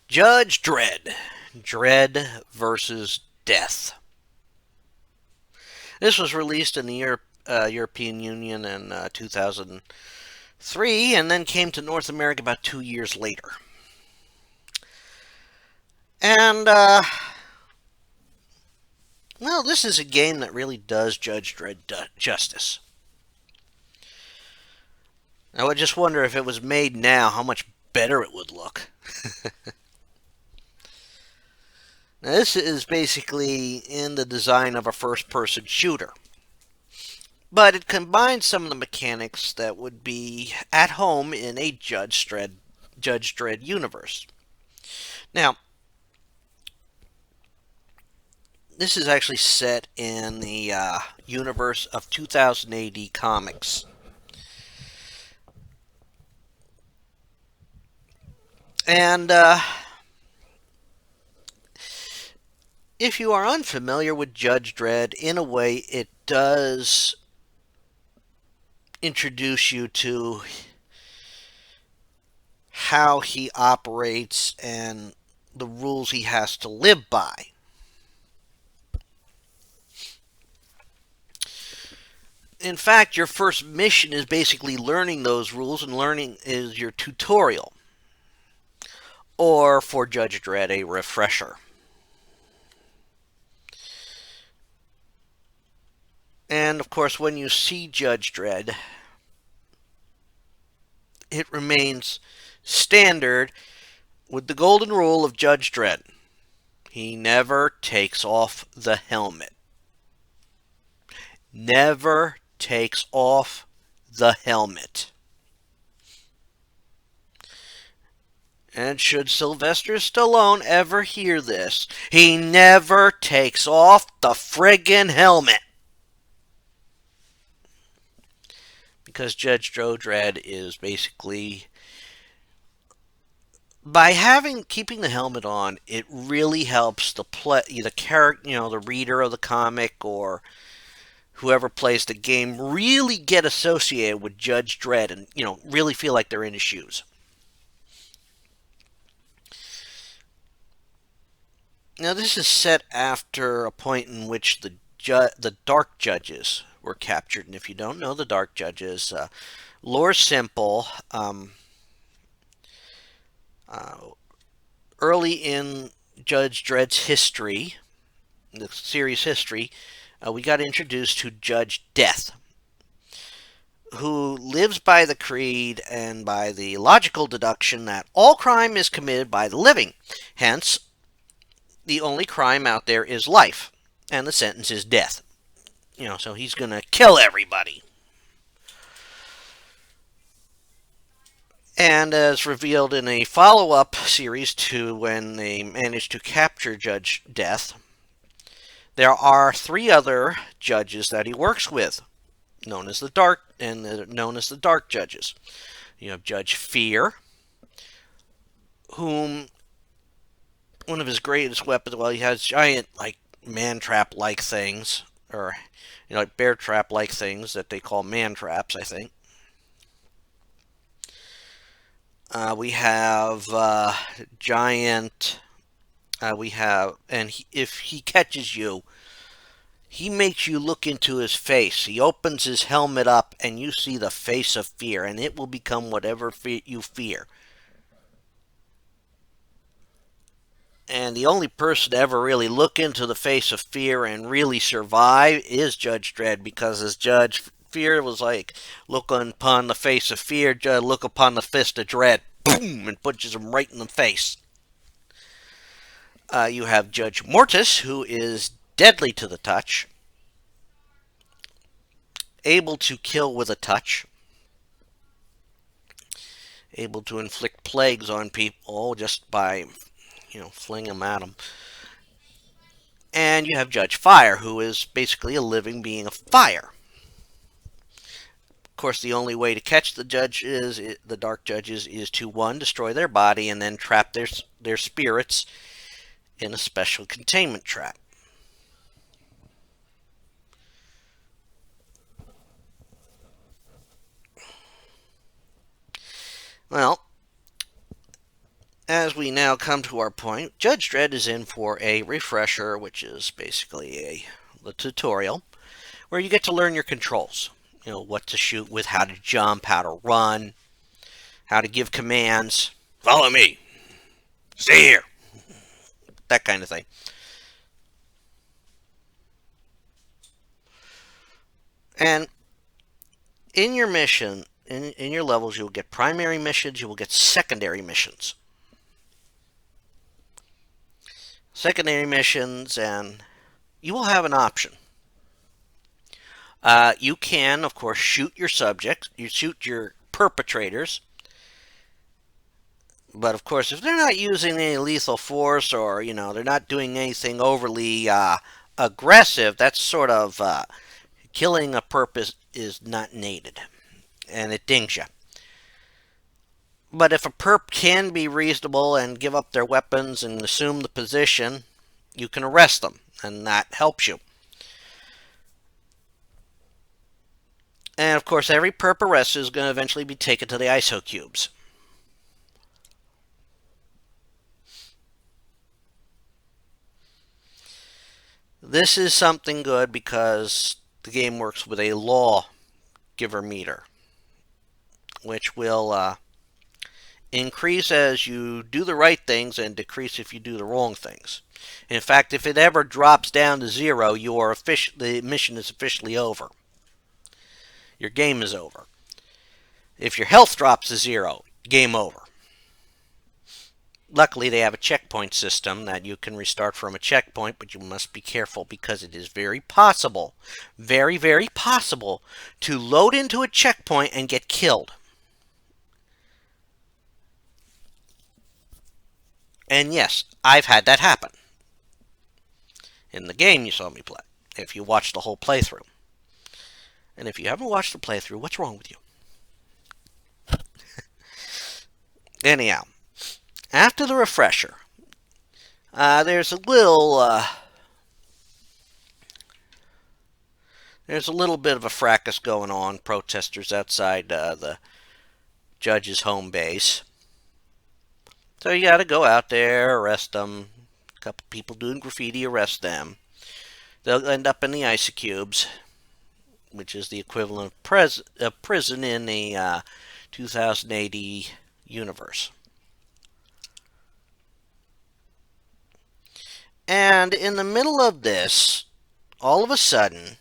Judge Dredd. Dredd Vs Death. This was released in the European Union in 2003 and then came to North America about 2 years later. And, well, this is a game that really does Judge Dredd justice. I would just wonder if it was made now, how much better it would look. Now, this is basically in the design of a first-person shooter. But it combines some of the mechanics that would be at home in a Judge Dredd universe. Now, this is actually set in the universe of 2000 AD comics. And if you are unfamiliar with Judge Dredd, in a way it does introduce you to how he operates and the rules he has to live by. In fact, your first mission is basically learning those rules, and learning is your tutorial. Or, for Judge Dredd, a refresher. And, of course, when you see Judge Dredd, it remains standard with the golden rule of Judge Dredd. He never takes off the helmet. Never takes off the helmet. And should Sylvester Stallone ever hear this, he never takes off the friggin' helmet. Because Judge Dredd is basically, by keeping the helmet on, it really helps the character, the reader of the comic or whoever plays the game really get associated with Judge Dredd and, really feel like they're in his shoes. Now, this is set after a point in which the Dark Judges were captured. And if you don't know the Dark Judges, lore simple, early in Judge Dredd's history, the series history, we got introduced to Judge Death, who lives by the creed and by the logical deduction that all crime is committed by the living. Hence, the only crime out there is life, and the sentence is death. So he's going to kill everybody. And as revealed in a follow-up series to when they managed to capture Judge Death, there are 3 other judges that he works with, known as the Dark Judges. You have Judge Fear, whom one of his greatest weapons, well, he has giant, man trap-like things, or, bear trap-like things that they call man traps, I think. We have giant, if he catches you, he makes you look into his face. He opens his helmet up, and you see the face of fear, and it will become whatever you fear. And the only person to ever really look into the face of fear and really survive is Judge Dredd, because as Judge Fear was like, look upon the face of fear, look upon the fist of dread. Boom! And punches him right in the face. You have Judge Mortis, who is deadly to the touch, able to kill with a touch, able to inflict plagues on people just by fling them at them. And you have Judge Fire, who is basically a living being of fire. Of course, the only way to catch the Dark Judges, is to, 1, destroy their body, and then trap their spirits in a special containment trap. Well, as we now come to our point, Judge Dredd is in for a refresher, which is basically the tutorial, where you get to learn your controls. You know, what to shoot with, how to jump, how to run, how to give commands. Follow me. Stay here. That kind of thing. And in your mission, in your levels, you will get primary missions, you will get secondary missions. Secondary missions, and you will have an option. You can, of course, shoot your subjects, you shoot your perpetrators, but of course, if they're not using any lethal force, or they're not doing anything overly aggressive, that's sort of killing a perp is not needed, and it dings you. But if a perp can be reasonable and give up their weapons and assume the position, you can arrest them, and that helps you. And of course, every perp arrested is going to eventually be taken to the ISO cubes. This is something good because the game works with a lawgiver meter, which will increase as you do the right things and decrease if you do the wrong things. In fact, if it ever drops down to 0, the mission is officially over. Your game is over. If your health drops to 0, game over. Luckily, they have a checkpoint system that you can restart from a checkpoint, but you must be careful because it is very possible, very, very possible, to load into a checkpoint and get killed. And yes, I've had that happen. In the game you saw me play, if you watched the whole playthrough. And if you haven't watched the playthrough, what's wrong with you? Anyhow, after the refresher, there's a little bit of a fracas going on. Protesters outside the judge's home base. So you got to go out there, arrest them. A couple people doing graffiti, arrest them. They'll end up in the ISO cubes, which is the equivalent of prison in the 2080 universe. And in the middle of this, all of a sudden,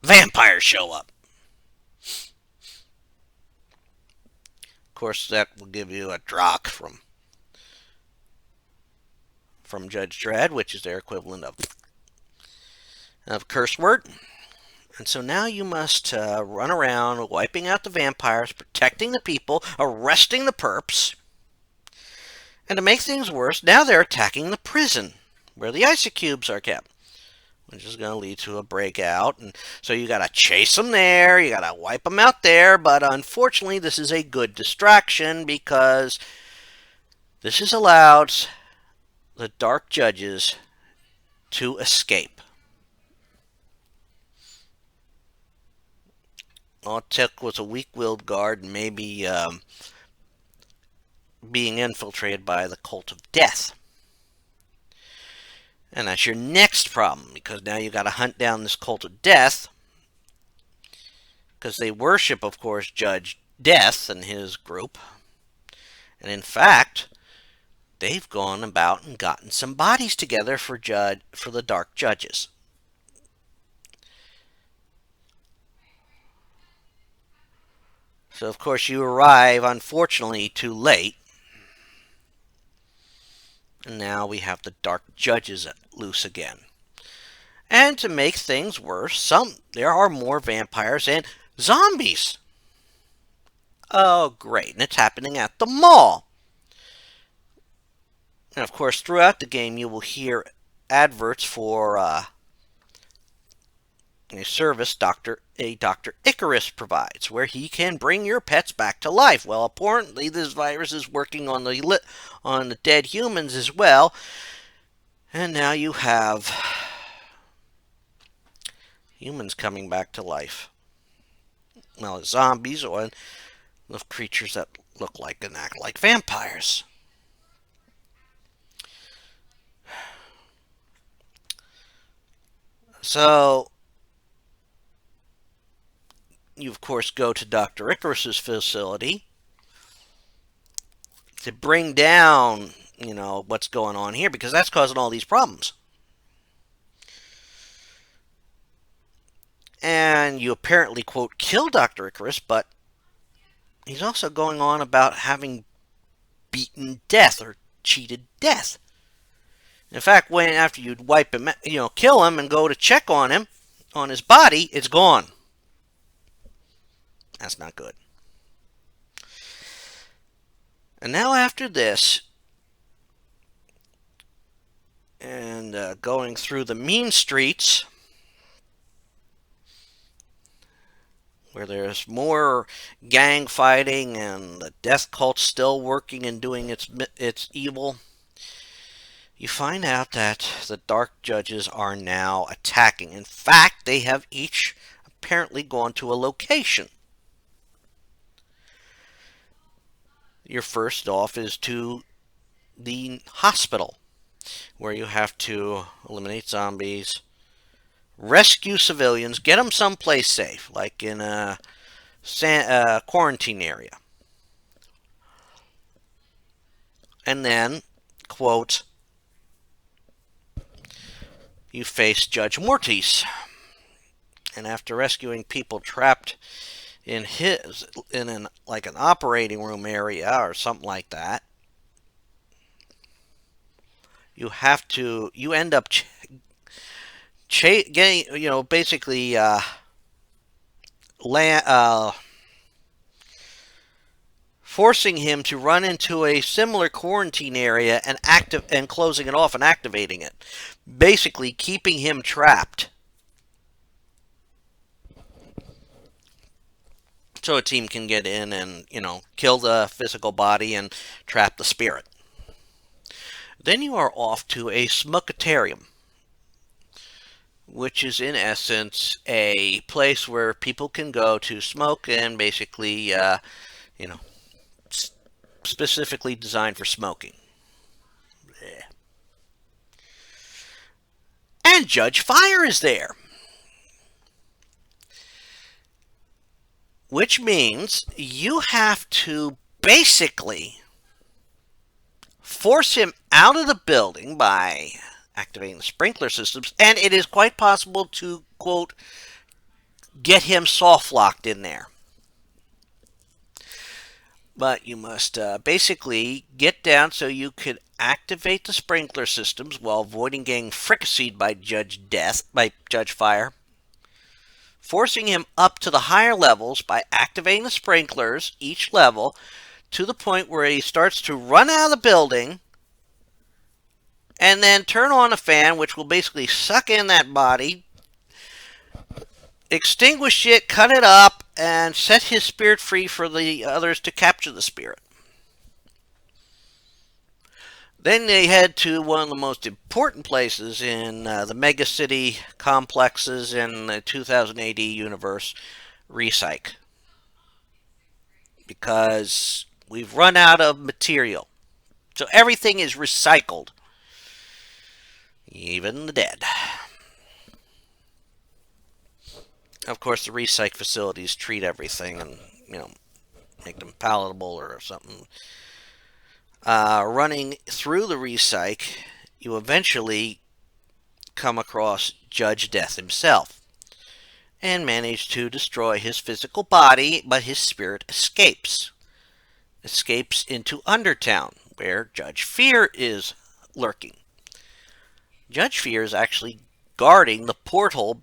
vampires show up. Of course, that will give you a drock from Judge Dredd, which is their equivalent of curse word. And so now you must run around wiping out the vampires, protecting the people, arresting the perps. And to make things worse, now they're attacking the prison where the ISO cubes are kept, which is going to lead to a breakout. And so you got to chase them there, you got to wipe them out there. But unfortunately, this is a good distraction because this has allowed the dark judges to escape. All it took was a weak-willed guard and maybe being infiltrated by the cult of death. And that's your next problem, because now you got to hunt down this cult of death, because they worship, of course, Judge Death and his group. And in fact, they've gone about and gotten some bodies together for the dark judges. So, of course, you arrive, unfortunately, too late. And now we have the dark judges loose again. And to make things worse, there are more vampires and zombies. Oh, great. And it's happening at the mall. And, of course, throughout the game, you will hear adverts for a service Dr. Icarus provides, where he can bring your pets back to life. Well, apparently this virus is working on the dead humans as well, and now you have humans coming back to life. Well, zombies or the creatures that look like and act like vampires. So you, of course, go to Dr. Icarus's facility to bring down, what's going on here, because that's causing all these problems. And you apparently, quote, kill Dr. Icarus, but he's also going on about having beaten death or cheated death. In fact, when after you wipe him, kill him and go to check on him, on his body, it's gone. That's not good. And now after this, and going through the mean streets, where there's more gang fighting and the death cult still working and doing its evil, you find out that the dark judges are now attacking. In fact, they have each apparently gone to a location. Your first off is to the hospital, where you have to eliminate zombies, rescue civilians, get them someplace safe, like in a quarantine area. And then, quote, you face Judge Mortis. And after rescuing people trapped in an operating room area or something like that, you end up getting, basically forcing him to run into a similar quarantine area and closing it off and activating it, basically keeping him trapped, so a team can get in and kill the physical body and trap the spirit. Then you are off to a smokatarium, which is in essence a place where people can go to smoke and basically, specifically designed for smoking. Yeah. And Judge Fire is there. Which means you have to basically force him out of the building by activating the sprinkler systems, and it is quite possible to, quote, get him soft locked in there. But you must basically get down so you could activate the sprinkler systems while avoiding getting fricasseed by Judge Fire, forcing him up to the higher levels by activating the sprinklers each level to the point where he starts to run out of the building, and then turn on a fan which will basically suck in that body, extinguish it, cut it up, and set his spirit free for the others to capture the spirit. Then they head to one of the most important places in the mega city complexes in the 2000 AD universe, Recyc. Because we've run out of material. So everything is recycled. Even the dead. Of course, the Recyc facilities treat everything and, make them palatable or something. Running through the Recyc, you eventually come across Judge Death himself and manage to destroy his physical body, but his spirit escapes into Undertown, where Judge Fear is lurking. Judge Fear is actually guarding the portal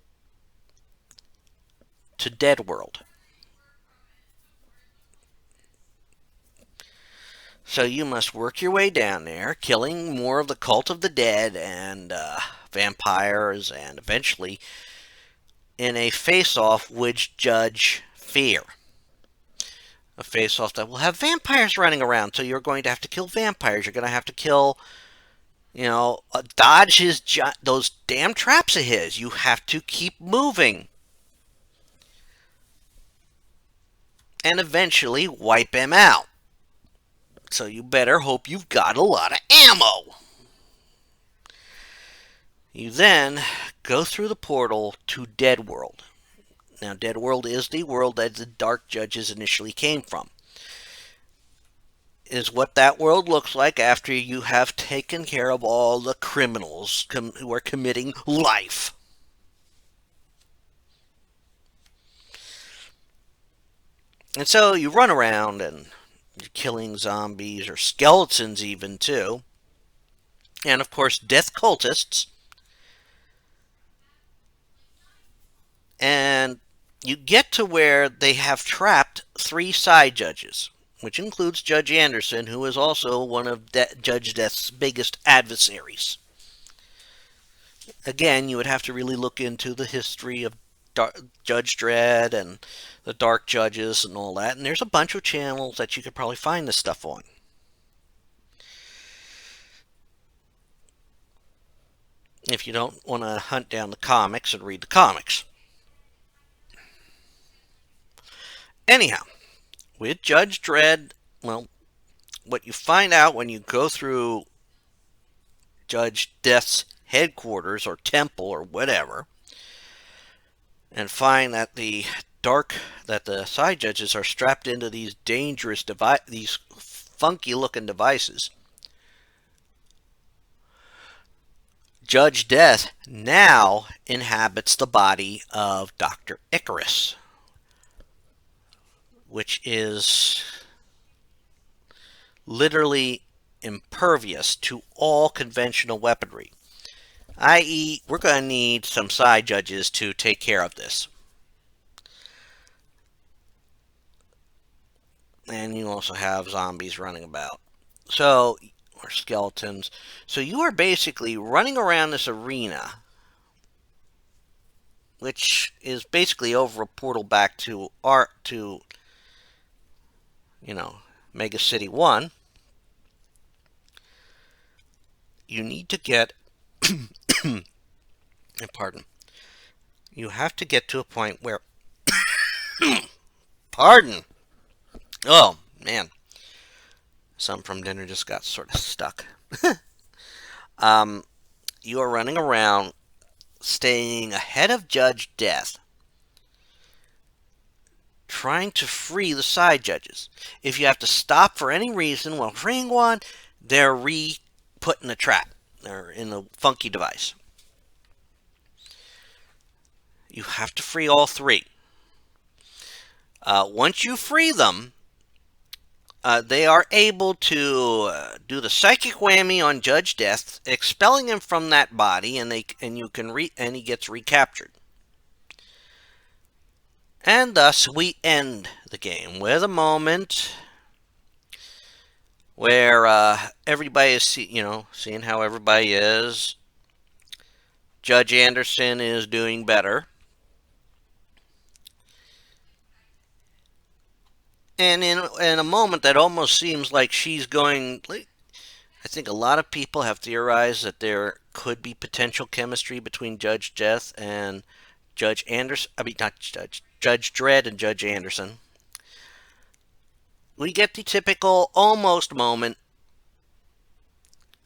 to Dead World. So you must work your way down there, killing more of the cult of the dead and vampires, and eventually in a face-off with Judge Fear. A face-off that will have vampires running around, so you're going to have to kill vampires. You're going to have to kill, dodge those damn traps of his. You have to keep moving. And eventually wipe him out. So you better hope you've got a lot of ammo. You then go through the portal to Dead World. Now, Dead World is the world that the Dark Judges initially came from. Is what that world looks like after you have taken care of all the criminals who are committing life. And so you run around and you're killing zombies or skeletons even too. And of course death cultists. And you get to where they have trapped 3 side judges, which includes Judge Anderson, who is also one of Judge Death's biggest adversaries. Again, you would have to really look into the history of Judge Dredd and the Dark Judges and all that. And there's a bunch of channels that you could probably find this stuff on. If you don't want to hunt down the comics and read the comics. Anyhow, with Judge Dredd, well, what you find out when you go through Judge Death's headquarters or temple or whatever, and find that the side judges are strapped into these dangerous these funky looking devices. Judge Death now inhabits the body of Dr. Icarus, which is literally impervious to all conventional weaponry. I.e., we're going to need some side judges to take care of this. And you also have zombies running about. So, or skeletons. So you are basically running around this arena, which is basically over a portal back to Mega City 1. You need to get pardon. You have to get to a point where pardon. Oh, man. Some from dinner just got sort of stuck. You are running around, staying ahead of Judge Death, trying to free the side judges. If you have to stop for any reason while freeing one, they're put in a trap. They're in a funky device. You have to free all 3. Once you free them, they are able to do the psychic whammy on Judge Death, expelling him from that body, and he gets recaptured. And thus we end the game with a moment where everybody is seeing how everybody is. Judge Anderson is doing better. And in a moment that almost seems like she's going, I think a lot of people have theorized that there could be potential chemistry between Judge Death and Judge Anderson. I mean, not Judge Dredd and Judge Anderson. We get the typical almost moment,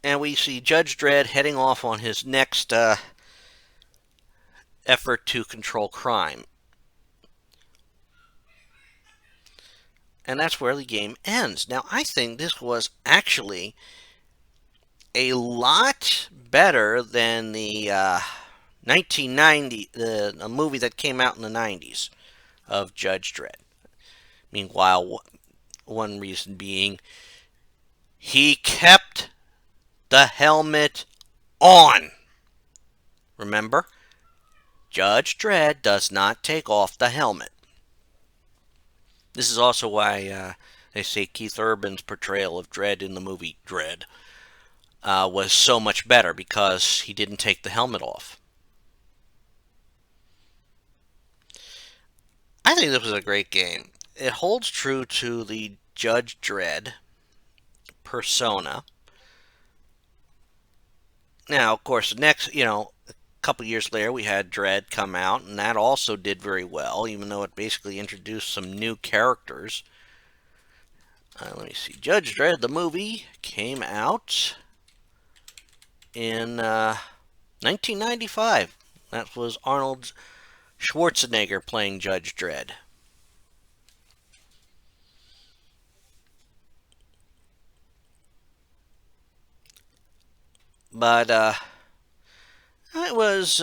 and we see Judge Dredd heading off on his next effort to control crime. And that's where the game ends. Now, I think this was actually a lot better than the 1990, a movie that came out in the 90s of Judge Dredd. Meanwhile, one reason being, he kept the helmet on. Remember? Judge Dredd does not take off the helmet. This is also why they say Keith Urban's portrayal of Dredd in the movie Dredd was so much better, because he didn't take the helmet off. I think this was a great game. It holds true to the Judge Dredd persona. Now, of course, a couple years later, we had Dredd come out, and that also did very well, even though it basically introduced some new characters. Let me see. Judge Dredd, the movie, came out in 1995. That was Arnold Schwarzenegger playing Judge Dredd. But it was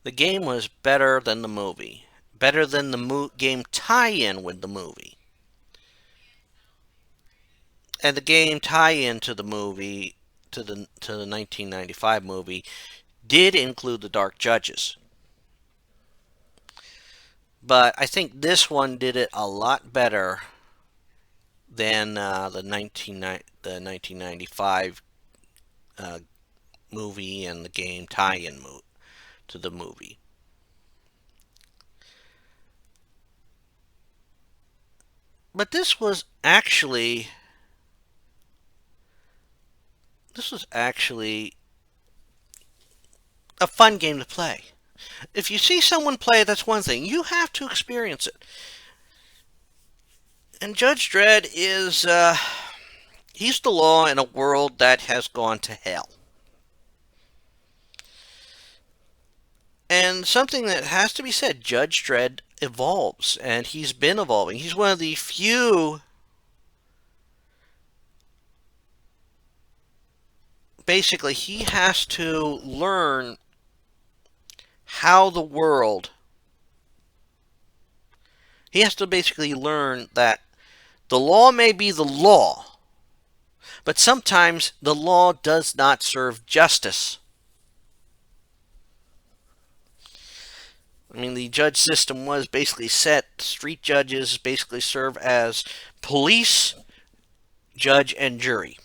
the game was better than the movie, better than the game tie-in with the movie, and the game tie-in to the movie to the 1995 movie did include the Dark Judges. But I think this one did it a lot better than the 1995 uh, movie and the game tie-in to the movie. But this was actually a fun game to play. If you see someone play it, that's one thing. You have to experience it. And Judge Dredd is he's the law in a world that has gone to hell. And something that has to be said, Judge Dredd evolves, and he's been evolving. He's one of the few, basically, he has to learn how the world, he has to basically learn that the law may be the law, but sometimes the law does not serve justice. I mean, the judge system was basically set. Street judges basically serve as police, judge, and jury.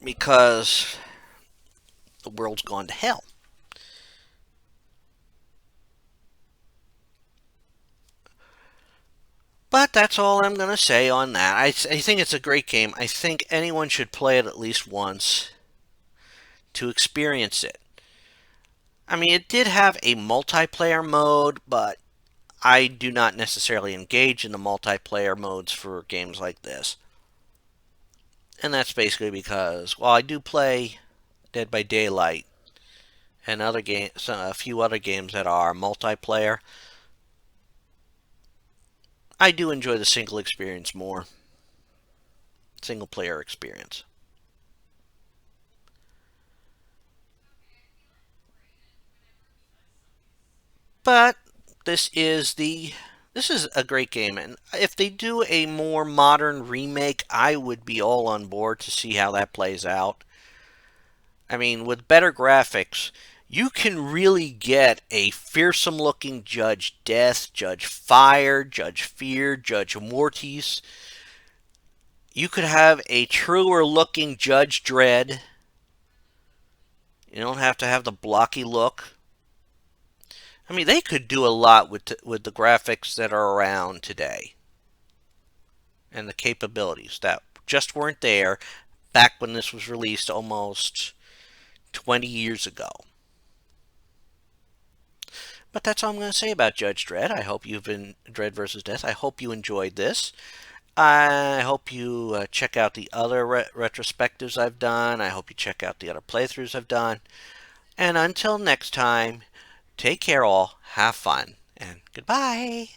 Because the world's gone to hell. But that's all I'm going to say on that. I think it's a great game. I think anyone should play it at least once to experience it. I mean, it did have a multiplayer mode, but I do not necessarily engage in the multiplayer modes for games like this. And that's basically because, while I do play Dead by Daylight and other games, a few other games that are multiplayer, I do enjoy the single experience more. Single player experience. But this is a great game, and if they do a more modern remake, I would be all on board to see how that plays out. I mean, with better graphics, you can really get a fearsome looking Judge Death, Judge Fire, Judge Fear, Judge Mortis. You could have a truer looking Judge Dredd. You don't have to have the blocky look. I mean, they could do a lot with the graphics that are around today and the capabilities that just weren't there back when this was released almost 20 years ago. But that's all I'm going to say about Judge Dredd. I hope you've been Dredd vs. Death. I hope you enjoyed this. I hope you check out the other retrospectives I've done. I hope you check out the other playthroughs I've done. And until next time, take care all, have fun, and goodbye.